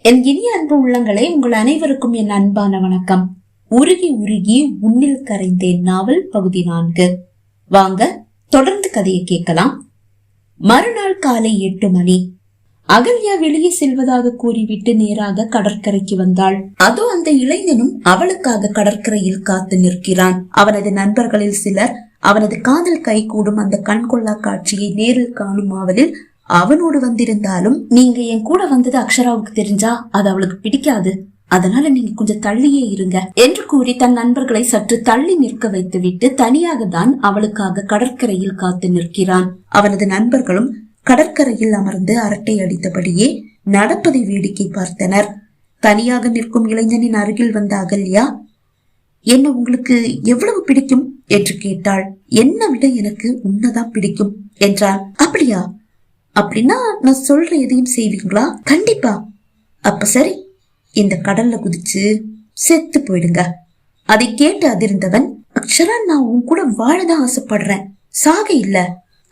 என் இனிய அன்பு உள்ளங்களே, உங்கள் அனைவருக்கும் என் அன்பான வணக்கம். உருகி உருகி உன்னில் கரைந்தேன் நாவல் பகுதி 4. வாங்க தொடர்ந்து கதையை கேட்கலாம். மறுநாள் காலை 8 மணி. அகல்யா வெளியே செல்வதாக கூறிவிட்டு நேராக கடற்கரைக்கு வந்தாள். அதோ அந்த இளைஞனும் அவளுக்காக கடற்கரையில் காத்து நிற்கிறான். அவனது நண்பர்களில் சிலர் அவனது காதல் கைகூடும் அந்த கண்கொள்ளா காட்சியை நேரில் காணும் ஆவலில் அவனோடு வந்திருந்தாலும், நீங்க என் கூட வந்தது அக்ஷராவுக்கு தெரிஞ்சா அது அவளுக்கு பிடிக்காது, அதனால நீங்க கொஞ்சம் தள்ளியே இருங்க என்று கூறி தன் நண்பர்களை சற்று தள்ளி நிற்க வைத்து விட்டு தனியாக தான் அவளுக்காக கடற்கரையில் காத்து நிற்கிறான். அவனது நண்பர்களும் கடற்கரையில் அமர்ந்து அரட்டை அடித்தபடியே நடப்பதை வேடிக்கை பார்த்தனர். தனியாக நிற்கும் இளைஞனின் அருகில் வந்த அகல்யா, என்ன உங்களுக்கு எவ்வளவு பிடிக்கும் என்று கேட்டாள். என்னை விட எனக்கு உன்னதான் பிடிக்கும் என்றான். அப்படியா? அப்படின்னா நான் சொல்ற எதையும் செய்வீங்களா? கண்டிப்பா. அப்ப சரி, இந்த கடல்ல குதிச்சு செத்து போயிடுங்க. அதை கேட்டு அதிர்ந்தவன், அக்ஷரா, நான் உன் கூட வாழதான் ஆசைப்படுறேன், சாக இல்ல.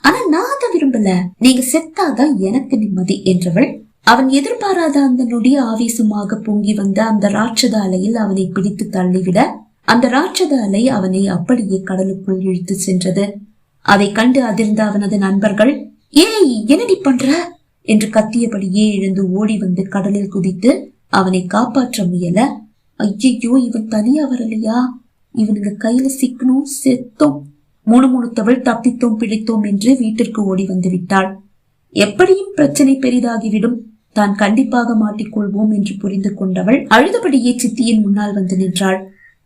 ஆனா நான் தான் விரும்பல, நீங்க செத்தாதான் எனக்கு நிம்மதி என்றவள். அவன் எதிர்பாராத அந்த நொடிய ஆவேசமாக பொங்கி வந்த அந்த ராட்சத அலையில் அவனை பிடித்து தள்ளிவிட அந்த ராட்சத அலை அவனை அப்படியே கடலுக்குள் இழுத்து சென்றது. அதை கண்டு அதிர்ந்த அவனது நண்பர்கள், ஏய் என்னடி பண்ற என்று கத்தியபடியே எழுந்து ஓடி வந்து கடலில் குதித்து அவனை காப்பாற்ற முயல, ஐயோ இவன் தனியா வரலையா, இவனுங்க கையில சிக்கணும், செத்தோம். முணுமுணுத்தவள் தப்பித்தோம் பிடித்தோம் என்று வீட்டிற்கு ஓடி வந்து விட்டாள். எப்படியும் பிரச்சனை பெரிதாகிவிடும், தான் கண்டிப்பாக மாட்டிக்கொள்வோம் என்று புரிந்து கொண்டவள் அழுதபடியே சித்தியின் முன்னால் வந்து நின்றாள்.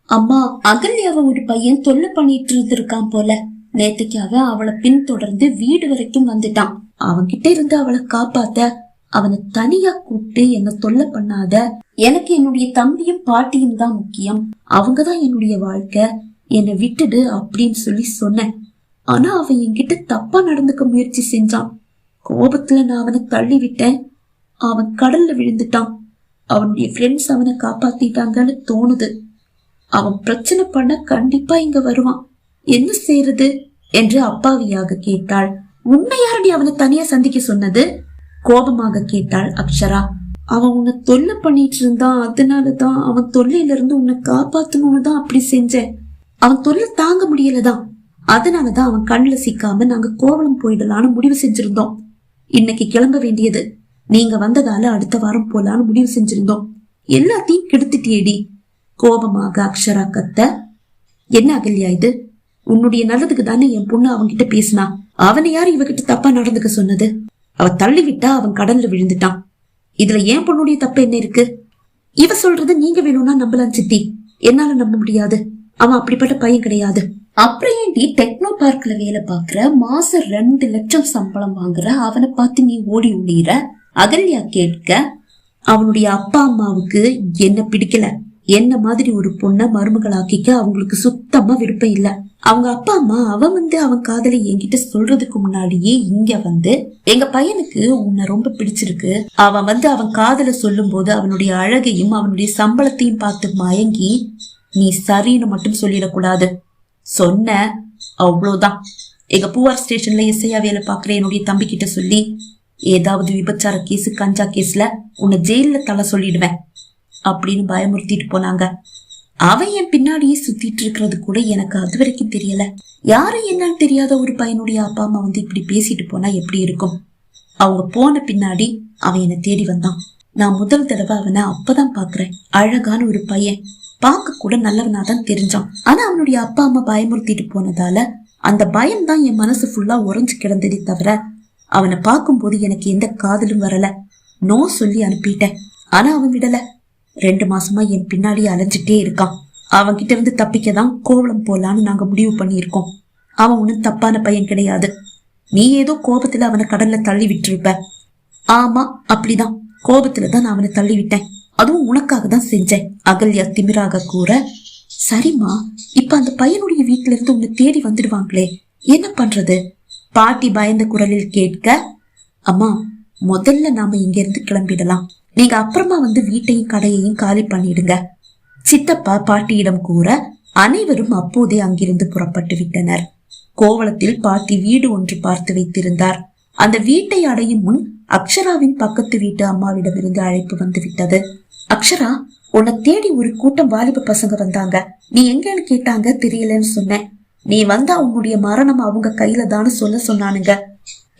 அம்மா, அகல்யாவை ஒரு பையன் தொல்லை பண்ணிட்டு இருந்திருக்கான் போல, நேத்துக்காக அவளை பின்தொடர்ந்து வீடு வரைக்கும் வந்துட்டான். அவன்கிட்ட இருந்து அவளை காப்பாத்த அவனை தனியா கூப்பிட்டு என்ன தொல்லை பண்ணாத, எனக்கு என்னுடைய தம்பியும் பாட்டியும் தான் முக்கியம், அவங்கதான் என்னுடைய வாழ்க்கை, என்னை விட்டுடு அப்படின்னு சொல்லி சொன்னேன். ஆனா அவன் என்கிட்ட தப்பா நடந்துக்க முயற்சி செஞ்சான். கோபத்துல நான் அவனை தள்ளி விட்டேன். அவன் கடல்ல விழுந்துட்டான். அவனுடைய ஃப்ரெண்ட்ஸ் அவனை காப்பாத்திட்டாங்கன்னு தோணுது. அவன் பிரச்சனை பண்ண கண்டிப்பா இங்க வருவான், என்ன செய்யறது என்று அப்பாவியாக கேட்டாள். உன்னை யாரடி அவனை தனியா சந்திக்க சொன்னது? கோபமாக கேட்டாள் அக்ஷரா. அவன் உன்னை தொல்லை பண்ணிட்டு இருந்தான், அதனாலதான் அவன் தொல்லையில இருந்து உன்னை காப்பாத்தணும்னு தான் அப்படி செஞ்சேன். அவன் தொல்லை தாங்க முடியலதான், அதனாலதான் அவன் கண்ணுல சிக்காம நாங்க கோவலம் போயிடலான்னு முடிவு செஞ்சிருந்தோம். இன்னைக்கு கிளம்ப வேண்டியது, நீங்க வந்ததால அடுத்த வாரம் போலான்னு முடிவு செஞ்சிருந்தோம். எல்லாத்தையும் கெடுத்துட்டியேடி. கோபமாக அக்ஷரா கத்த, என்ன அகல்யா இது? உன்னுடைய நல்லதுக்கு தானே என் பொண்ணு அவன்கிட்ட பேசினா, அவனை யாரு இவகிட்ட தப்பா நடந்துக்க சொன்னது? அவ தள்ளி விட்டா அவன் கடல்ல விழுந்துட்டான். இதுல என் பொண்ணுடைய தப்பு என்ன இருக்கு? இவ சொல்றது நீங்க வேணும்னா நம்பலாம் சித்தி, என்னால நம்ப முடியாது. அவன் அப்படிப்பட்ட பையன் கிடையாது. அப்புறம் ஏன்டி டெக்னோ பார்க்ல வேலை பாக்குற, மாசம் 2 லட்சம் சம்பளம் வாங்குற அவனை பார்த்து நீ ஓடி ஓடிற? அகல்யா கேட்க, அவனுடைய அப்பா அம்மாவுக்கு என்ன பிடிக்கல, என்ன மாதிரி ஒரு பொண்ண மருமகளாக்கிக்க அவங்களுக்கு சுத்தமா விருப்பம் இல்ல. அவங்க அப்பா அம்மா அவன் காதலை என்கிட்ட சொல்றதுக்கு முன்னாடியே இங்க வந்து, எங்க பையனுக்கு உன்னை ரொம்ப பிடிச்சிருக்கு, அவன் காதலை சொல்லும் போது அவனுடைய அழகையும் அவனுடைய சம்பளத்தையும் பார்த்து மயங்கி நீ சரின்னு மட்டும் சொல்லிடக்கூடாது. சொன்ன அவ்வளவுதான். எங்க பூவார் ஸ்டேஷன்ல எஸ்ஐயா வேலை பாக்குற என்னுடைய தம்பி கிட்ட சொல்லி, ஏதாவது விபச்சார கேஸ் கஞ்சா கேஸ்ல உன்னை ஜெயில தலை சொல்லிடுவேன் அப்படின்னு பயமுறுத்திட்டு போனாங்க. அவன் என் பின்னாடியே சுத்திட்டு இருக்கிறது கூட எனக்கு அது வரைக்கும் தெரியல. யாரும் என்னன்னு தெரியாத ஒரு பையனுடைய அப்பா அம்மா வந்து இப்படி பேசிட்டு போனா எப்படி இருக்கும்? அவங்க போன பின்னாடி அவன் என்னை தேடி வந்தான். நான் முதல் தடவை அவனை அப்பதான் பாக்குறேன். அழகான ஒரு பையன், பார்க்க கூட நல்லவனாதான் தெரிஞ்சான். ஆனா அவனுடைய அப்பா அம்மா பயமுறுத்திட்டு போனதால அந்த பயம் தான் என் மனசு ஃபுல்லா உறைஞ்சு கிடந்ததே தவிர அவனை பார்க்கும் போது எனக்கு எந்த காதலும் வரல. நோ சொல்லி அனுப்பிட்டேன். ஆனா அவன் விடல. 2 மாசமா என் பின்னாடி அலைஞ்சிட்டே இருக்கான். அவன்கிட்ட இருந்து தப்பிக்கதான் கோவலம் போலான்னு நாங்க முடிவு பண்ணியிருக்கோம். அவன் ஒன்னும் தப்பான பையன் கிடையாது. நீ ஏதோ கோபத்துல அவனை கடல்ல தள்ளி விட்டுருப்ப. ஆமா, அப்படிதான், கோபத்துலதான் நான் அவனை தள்ளி விட்டேன். அதுவும் உனக்காக தான் செஞ்சேன். அகல்யா திமிராக கூற, சரிம்மா, இப்ப அந்த பையனுடைய வீட்டுல இருந்து உன்னை தேடி வந்துடுவாங்களே, என்ன பண்றது? பாட்டி பயந்த குரலில் கேட்க, அம்மா, முதல்ல நாம இங்க இருந்து கிளம்பிடலாம். நீங்க அப்புறமா வந்து வீட்டையும் கடையையும் காலி பண்ணிடுங்க. சித்தப்பா பாட்டியிடம் கூற அனைவரும் அப்போதே அங்கிருந்து புறப்பட்டு விட்டனர். கோவளத்தில் பாட்டி வீடு ஒன்று பார்த்து வைத்திருந்தார். அந்த வீட்டை அடையும் முன் அக்ஷராவின் பக்கத்து வீட்டு அம்மாவிடமிருந்து அழைப்பு வந்து விட்டது. அக்ஷரா, உன்னை தேடி ஒரு கூட்டம் வாலிப பசங்க வந்தாங்க. நீ எங்கன்னு கேட்டாங்க, தெரியலன்னு சொன்னேன். நீ வந்தா உன்னுடைய மரணம் அவங்க கையில தான்னு சொன்னானுங்க.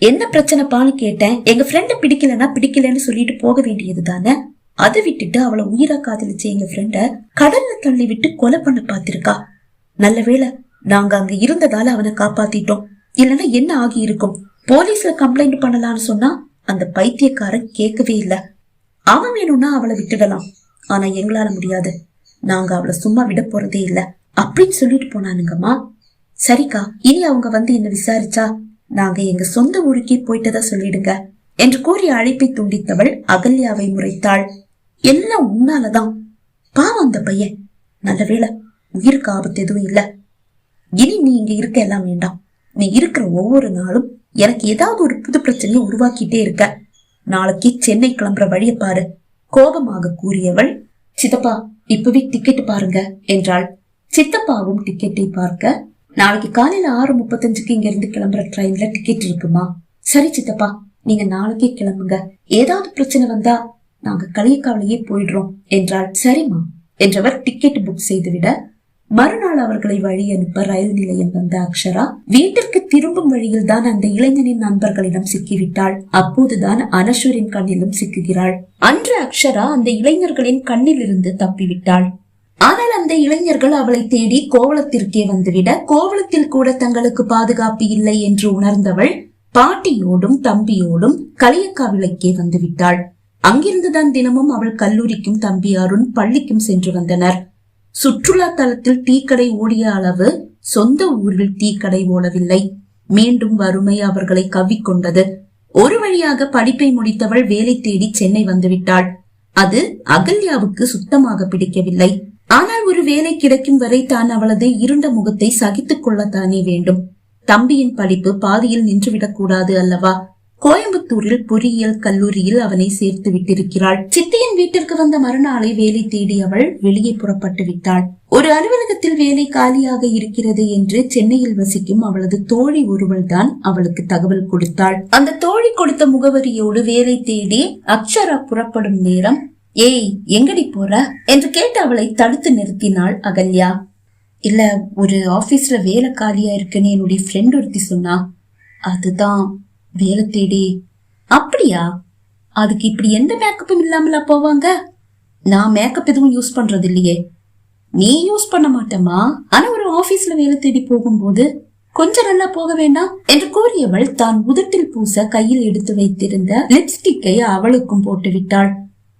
என்ன பிரச்சனைப்பான்னு கேட்டேன். எங்க ஃப்ரெண்ட பிடிக்கலன்னா பிடிக்கலன்னு சொல்லிட்டு போக வேண்டியது தானே. அதை விட்டுட்டு அவளை உயிரா காதலிச்ச எங்க ஃப்ரெண்ட கடல்ல தள்ளி விட்டு கொலை பண்ண பாத்திருக்கா. நல்ல வேளை நாங்க அங்க இருந்ததால அவனை காப்பாத்திட்டோம். இல்லன்னா என்ன ஆகி இருக்கும். போலீஸ்ல கம்ப்ளைண்ட் பண்ணலாம்னு சொன்னா அந்த பைத்தியக்காரன் கேட்கவே இல்ல. அவன் வேணும்னா அவளை விட்டுடலாம், ஆனா எங்களால முடியாது. நாங்க அவளை சும்மா விட போறதே இல்ல அப்படின்னு சொல்லிட்டு போனானுங்கம்மா. சரிக்கா, இனி அவங்க வந்து என்ன விசாரிச்சா நாங்க எங்க சொந்த ஊருக்கே போயிட்டதா சொல்லிடுங்க என்று கூறி அழைப்பை துண்டித்தவள் அகல்யாவை முறைத்தாள். எல்லாம் உன்னாலதான். பாவம் அந்த பையன். நல்ல வேளை உயிருக்கு ஆபத்து எதுவும் இல்ல. இனி நீ இங்க இருக்க எல்லாம் வேண்டாம். நீ இருக்கிற ஒவ்வொரு நாளும் எனக்கு ஏதாவது ஒரு புது பிரச்சனையை உருவாக்கிட்டே இருக்க. நாளைக்கு சென்னை கிளம்புற வழிய பாரு கோபமாக கூறியவள். சித்தப்பா, இப்பவே டிக்கெட் பாருங்க என்றாள். சித்தப்பாவும் டிக்கெட்டை பார்க்க, நாளைக்கு காலையில 6:35 இங்க இருந்து கிளம்புற ட்ரெயின்ல டிக்கெட் இருக்குமா? சரி சித்தப்பா, நீங்க நாளைக்கே கிளம்புங்க. ஏதாவது பிரச்சனை வந்தா நாங்க களியக்காவிலேயே போயிடுறோம் என்றாள். சரிம்மா என்றவர் டிக்கெட் புக் செய்துவிட, மறுநாள் அவர்களை வழி அனுப்ப ரயில் நிலையம் வந்த அக்ஷரா வீட்டிற்கு திரும்பும் வழியில் தான் அந்த இளைஞனின் நண்பர்களிடம் சிக்கிவிட்டாள். அப்போதுதான் அனஸ்வரின் கண்ணிலும் சிக்குகிறாள். அன்று அக்ஷரா அந்த இளைஞர்களின் கண்ணில் இருந்து தப்பிவிட்டாள். ஆனால் அந்த இளைஞர்கள் அவளை தேடி கோவளத்திற்கே வந்துவிட, கோவளத்தில் கூட தங்களுக்கு பாதுகாப்பு இல்லை என்று உணர்ந்தவள் பாட்டியோடும் தம்பியோடும் களியக்காவிளைக்கே வந்துவிட்டாள். அங்கிருந்துதான் தினமும் அவள் கல்லூரிக்கும் தம்பி அருண் பள்ளிக்கும் சென்று வந்தனர். சுற்றுலா தலத்தில் டீக்கடை ஓடிய அளவு சொந்த ஊரில் டீக்கடை ஓடவில்லை. மீண்டும் வறுமை அவர்களை கவ்விக்கொண்டது. ஒரு வழியாக படிப்பை முடித்தவள் வேலை தேடி சென்னை வந்துவிட்டாள். அது அகல்யாவுக்கு சுத்தமாக பிடிக்கவில்லை. ஆனால் ஒரு வேலை கிடைக்கும் வரை தான் அவளது இருண்ட முகத்தை சகித்துக் கொள்ளத்தானே வேண்டும். தம்பியின் படிப்பு பாதியில் நின்றுவிடக் கூடாது அல்லவா? கோயம்புத்தூரில் பொறியியல் கல்லூரியில் அவனை சேர்த்து விட்டிருக்கிறாள். சித்தியின் வீட்டிற்கு வந்த மறுநாளை வேலை தேடி அவள் வெளியே புறப்பட்டு விட்டாள். ஒரு அலுவலகத்தில் வேலை காலியாக இருக்கிறது என்று சென்னையில் வசிக்கும் அவளது தோழி ஒருவள் தான் அவளுக்கு தகவல் கொடுத்தாள். அந்த தோழி கொடுத்த முகவரியோடு வேலை தேடி அக்ஷரா புறப்படும் நேரம், ஏய் எங்கடி போற என்று கேட்டு அவளை தடுத்து நிறுத்தினாள் அகல்யா. இல்ல, ஒரு ஆபீஸ்ல வேலை காலியா இருக்குன்னு என்னுடைய ஃப்ரெண்ட் ஒருத்தி சொன்னா, அதுதான் வேலை தேடி. அப்படியா? அதுக்கு இப்படி எந்த மேக்கப்பும் இல்லாமலா போவாங்க? நான் மேக்கப் எதுவும் யூஸ் பண்றது இல்லையே. நீ யூஸ் பண்ண மாட்டேமா, ஆனா ஒரு ஆபீஸ்ல வேலை தேடி போகும்போது கொஞ்சம் நல்லா போக வேண்டாம் என்று கூறியவள் தான் உதட்டில் பூச கையில் எடுத்து வைத்திருந்த லிப்ஸ்டிக்கை அவளுக்கும் போட்டு விட்டாள்.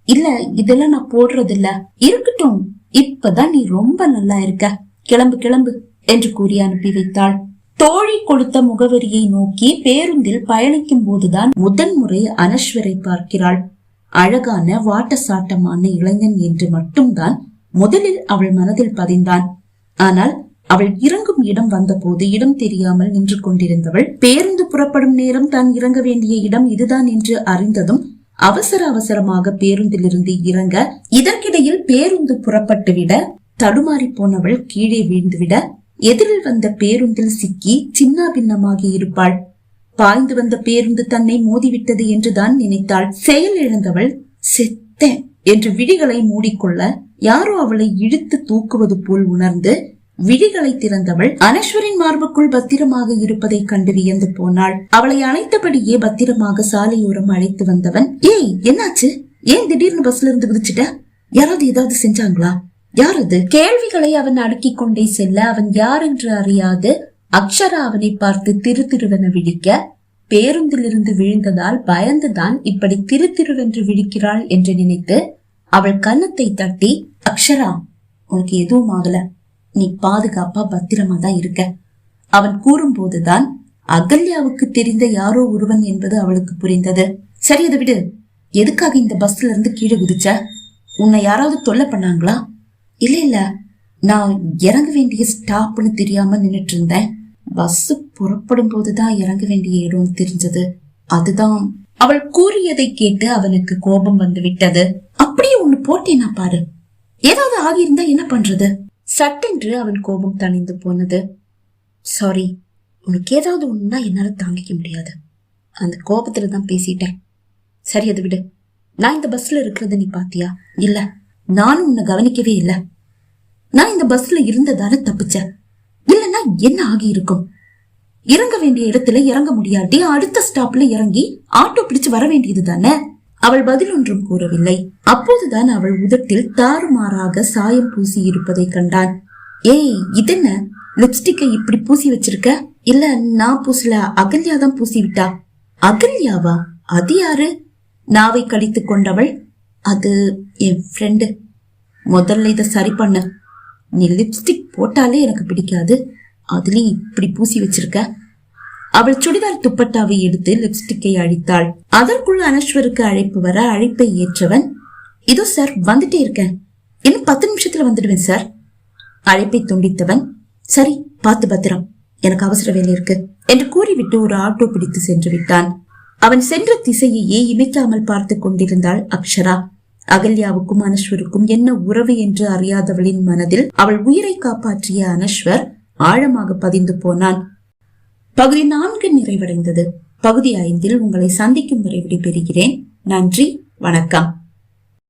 இல்ல, இதெல்லாம் நான் போடுறது இல்ல. இருக்கட்டும், இப்பதான் நீ ரொம்ப நல்லா இருக்க. கிளம்பு கிளம்பு என்று கூறி அனுப்பி வைத்தாள். தோழி கொடுத்த முகவரியை நோக்கி பேருந்தில் பயணிக்கும் போதுதான் முதன்முறை அனஸ்வரை பார்க்கிறாள். அழகான வாட்ட சாட்டமான இளைஞன் என்று மட்டும்தான் முதலில் அவள் மனதில் பதிந்தான். ஆனால் அவள் இறங்கும் இடம் வந்தபோது இடம் தெரியாமல் நின்று கொண்டிருந்தவள் பேருந்து புறப்படும் நேரம் தான் இறங்க வேண்டிய இடம் இதுதான் என்று அறிந்ததும் அவசர அவசரமாக பேருந்திலிருந்து இறங்க, இதற்கிடையில் பேருந்து புறப்பட்டு விட தடுமாறி போனவள் கீழே வீழ்ந்துவிட, எதிரில் வந்த பேருந்தில் சிக்கி சின்ன பின்னமாகி இருப்பாள். பாய்ந்து வந்த பேருந்து தன்னை மோதிவிட்டது என்றுதான் நினைத்தாள். செயல் இழந்தவள் செத்தேன் என்று விழிகளை மூடிக்கொள்ள யாரோ அவளை இழுத்து தூக்குவது போல் உணர்ந்து விழிகளை திறந்தவள் அனஸ்வரின் மார்புக்குள் பத்திரமாக இருப்பதை கண்டு வியந்து போனாள். அவளை அழைத்தபடியே பத்திரமாக சாலையோரம் அழைத்து வந்தவன், ஏய் என்னாச்சு? ஏன் திடீர்னு பஸ்ல இருந்து குதிச்சுட்ட? யாராவது ஏதாவது செஞ்சாங்களா? யாரது? கேள்விகளை அவன் அடுக்கிக் கொண்டே செல்ல அவன் யார் என்று அறியாது அக்ஷரா அவனை பார்த்து திரு திருவென விழிக்க, பேருந்திலிருந்து விழுந்ததால் பயந்துதான் இப்படி திரு திருவென்று விழிக்கிறாள் என்று நினைத்து அவள் கன்னத்தை தட்டி, அக்ஷரா, உனக்கு எதுவும் ஆகல, நீ பாதுகாப்பா பத்திரமா தான் இருக்க. அவன் கூறும் போதுதான் அகல்யாவுக்கு தெரிந்த யாரோ ஒருவன் என்பது அவளுக்கு புரிந்தது. சரி, அதை விடு. எதுக்காக இந்த பஸ்ல இருந்து கீழே குதிச்ச? உன்னை யாராவது தொல்லை பண்ணாங்களா? இல்ல இல்ல, நான் இறங்க வேண்டிய ஸ்டாப்னு தெரியாம நின்னுட்டு இருந்தேன். பஸ் புறப்படும் போதுதான் இறங்க வேண்டிய இடம் தெரிஞ்சது, அதுதான். அவள் கூறியதை கேட்டு அவனுக்கு கோபம் வந்து விட்டது. அப்படியே ஒண்ணு போட்டேனா பாரு, ஏதாவது ஆகியிருந்தா என்ன பண்றது? சட்டென்று அவன் கோபம் தணிந்து போனது. சாரி, உனக்கு ஏதாவது ஒண்ணுன்னா என்னால தாங்கிக்க முடியாது. அந்த கோபத்துலதான் பேசிட்டேன். சரி, அதை விடு. நான் இந்த பஸ்ல இருக்கிறது நீ பாத்தியா? இல்ல, நானும் உன்னை கவனிக்கவே இல்ல. நான் இந்த பஸ்ல இருந்ததால தப்பிச்ச. இல்லன்னா என்ன ஆகி இருக்கும்? இறங்க வேண்டிய இடத்துல இறங்க முடியாட்டி அடுத்த ஸ்டாப்ல இறங்கி ஆட்டோ பிடிச்சு வர வேண்டியது தானே. அவள் பதில் ஒன்றும் கூறவில்லை. அப்போதுதான் அவள் உதட்டில் தாறுமாறாக சாயம் பூசி இருப்பதை கண்டான். ஏய், இதென்ன லிப்ஸ்டிக்கை இப்படி பூசி வச்சிருக்க? இல்ல, நான் பூசல, அகல்யா தான் பூசி விட்டா. அகல்யாவா? அது யாரு? நாவை கடித்துக் கொண்டவள், அது என் ஃப்ரெண்டு. முதல்ல இத சரி பண்ண. நீ லிப்ஸ்டிக் போட்டாலே எனக்கு பிடிக்காது, அதுலயும் இப்படி பூசி வச்சிருக்க. அவள் சுடிதார் துப்பட்டாவை எடுத்து லிப்ஸ்டிக்கை அழித்தாள். அதற்குள் அனஸ்வருக்கு அழைப்பு வர அழைப்பை ஏற்றவன், இதோ சார் வந்துட்டே இருக்கேன், இன்னும் 10 நிமிஷத்துல வந்துடுவேன் சார். அழைப்பை துண்டித்தவன், சரி பார்த்து பத்திரம், எனக்கு அவசர வேலை இருக்கு என்று கூறிவிட்டு ஒரு ஆட்டோ பிடித்து சென்று விட்டான். அவன் சென்ற திசையையே இமைக்காமல் பார்த்து கொண்டிருந்தாள் அக்ஷரா. அகல்யாவுக்கும் அனஸ்வருக்கும் என்ன உறவு என்று அறியாதவளின் மனதில் அவள் உயிரை காப்பாற்றிய அனஸ்வர் ஆழமாக பதிந்து போனான். பகுதி 4 நிறைவடைந்தது. பகுதி 5 உங்களை சந்திக்கும் வரை விடைபெறுகிறேன். நன்றி, வணக்கம்.